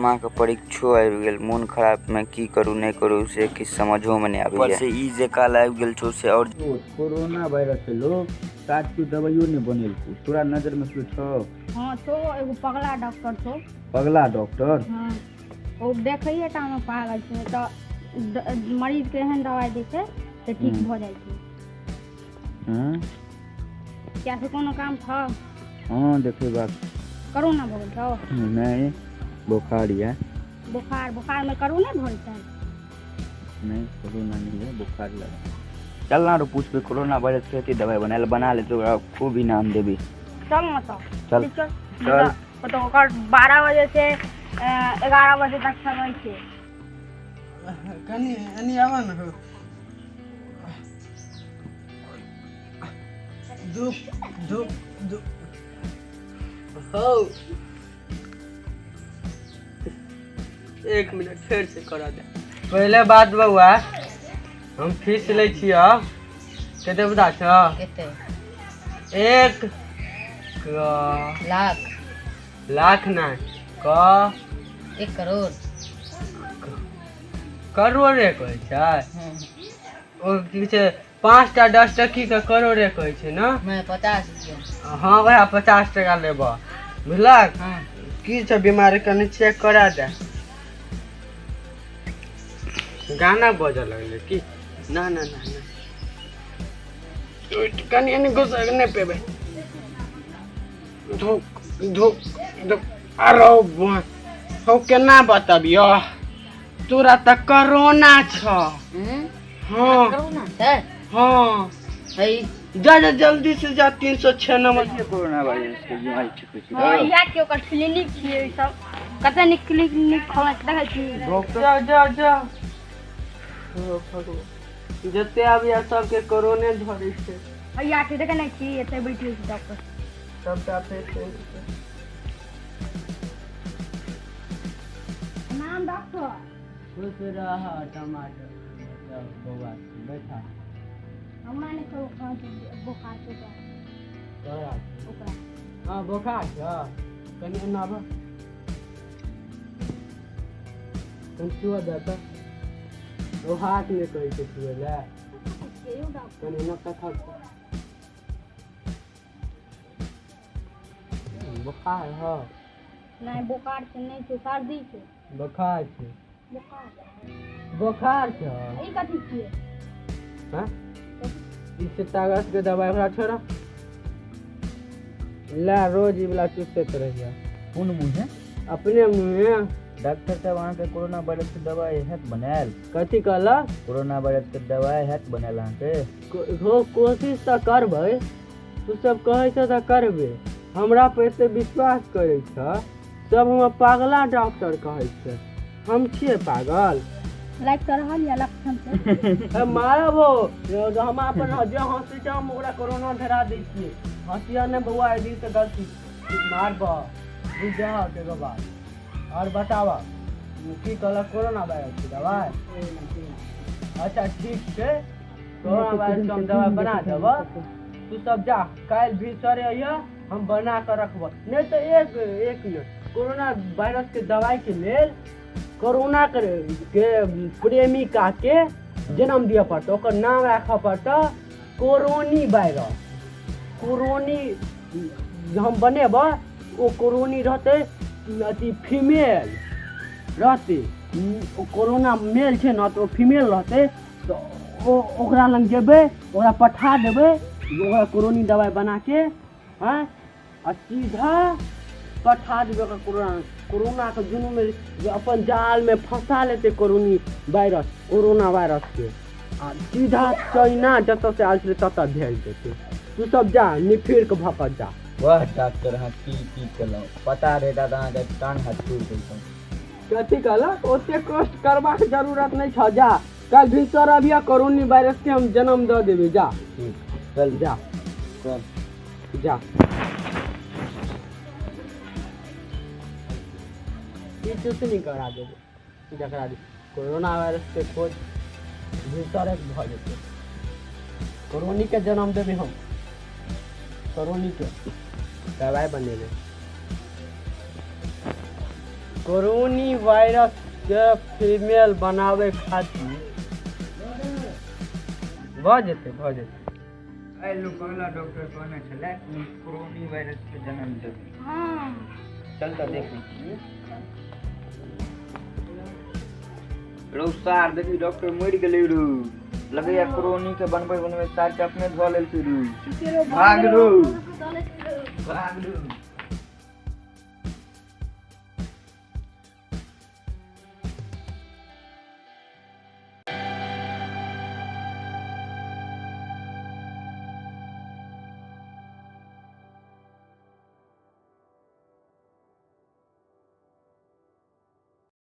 माँ के परीक्षो आबि गेल, मोन खराब में की करू नहीं करू से किछ समझो में नहीं आबे। ऊपर से ई जे काल आबि गेल छौ से और कोरोना वायरस लो काज की दवाइयो नहीं बनेलकू, तोरा नजर में कुछ छौ? हां छो, एगो पगला डॉक्टर छो। पगला डॉक्टर? हां, ओ देखैये टा में पागल छै त मरीज के एहन दवाई दै छै से ठीक भ जाइ छै। हां क्या से कोनो काम था? हां देखे बात कोरोना भ गेल छौ? नहीं बुखार है। बुखार में कोरोना भइल छै? नहीं कोरोना नहीं है, बुखार लगा। चल ना रो पूछ पे कोरोना वायरस के दवाई बना ले तो खूब इनाम देबी। चल ना तो चल चल तो ओकर 12 बजे से 11 बजे तक समय छै। कनी आवा ना हो धूप हो 1 मिनट फिर से करा दे। पहले बात बउआ हम फीस ले छियो कते बता छ? केते? 1 लाख ना क 1 करोड़ करोड़े कहै छै। ओ की छै 5 टा 10 टकी के करोड़े कहै छै ना? मैं 50 दियो। हाँ वह 50 टका लेब बुझलक? हाँ की छै बीमारी कनी चेक करा दे। गाना बज लगले की ना कनी एनी घुस नहीं पेबे। धूप आरो हो केना बताबियो तोरा त कोरोना छ। हाँ कोरोना छै? हाँ है जा जल्दी से जा 306 नंबर। कोरोना वायरस के बीमारी ठीक होय छै। हां या के ओकर क्लिनिक छियै ई सब कते निक क्लिनिक खोलै देखै छी। जा जते आबि सबके कोरोने धरै छै। या के देखै नै छी एते बैठल छै डॉक्टर सबटा पेशेंट नाम डॉक्टर खुश रह टमाटर बउआ बैठा। हमरा ने को बुखार छै तोरा ओकरा। हां बुखार छ कनी एना बा कनी छुआ जाता वो हाथ में कहीं से छुए ले कनी न कथा बुखार है नहीं बुखार से नहीं छै, सर्दी छै। बुखार छै बुखार बुखार छै ई कथि छियै? हां इससे तागत के दवाई वाला छोड़ा ला रोज ई वाला चुसते रह जा। कौन मुंह है? अपने मुंह में डॉक्टर साहब अहाँ के कोरोना वायरस के दवाई हैत बनायल? कथी कहला? कोरोना वायरस के दवाई हैत बनायल अहाँ के? हो कोशिश त करबै, तू सब कहै छ त करबै, हमरा पे से विश्वास करै छ। सब हम पागला डॉक्टर कहै छै, हम छिए पागल? लाइक कर रहल या लक्षण से मारब हो हम अपन जे हंसी छै हम ओकरा कोरोना धरा दै छियै। हंसिया ने बउआ ए दिन से गलती मारब बुझा के बात। और बतावा की कहला कोरोना वायरस के दवाई? अच्छा ठीक छै कोरोना वायरस के हम दवाई बना देब। तू सब जा काल भीतर अइया हम बना कर रखब। नहीं तो एक मिनट कोरोना वायरस के दवाई के लेल कोरोना के प्रेमिका के जन्म दिया पड़ता, ओकर नाम रखा पड़ता कोरोनी वायरस। कोरोनी हम बनेब ओ कोरोनी रहते अथी फीमेल रहते, कोरोना मेल छै ना तो फीमेल रहते तो ओकरा लग जेबै ओकरा पठा देबै ओकरा कोरोनी दवाई बना के हाँ आ सीधा पठा देबै ओकरा कोरोना के जुनू में अपन जाल में फंसा लेते कोरोना वायरस के आ सीधा चाइना जत से आयल छलै तत भेज देते। तू सब जा निफिर के भकत जा। वाह डॉक्टर अहाँ की केलहुँ पता रहता अहाँ के कान हाथ टूट दैतहुँ। कथी कहला? ओते कष्ट करबा के जरूरत नहीं छ। जा कल भीतर अबिया कोरोनी वायरस के हम जन्म दे देबे। जा चल जा चल जा कुछ नहीं करा देबे। जकरा कोरोना वायरस के खोज भीतर भ जेतै। कोरोनी के जन्म देबे हम, कोरोनी के दवाई बनेबे। कोरोनी वायरस के फीमेल बनावे खातिर भऽ जेतै आइ लोग पगला डॉक्टर कहने छलै कि कोरोनी वायरस के जन्म देबै। हाँ चल तऽ देखै छी। रौ सार देखी डॉक्टर मरि गेलै रौ। लगैया कोरोनी के बनबै सार के अपने धऽ लेलकै रौ। भाग रौ।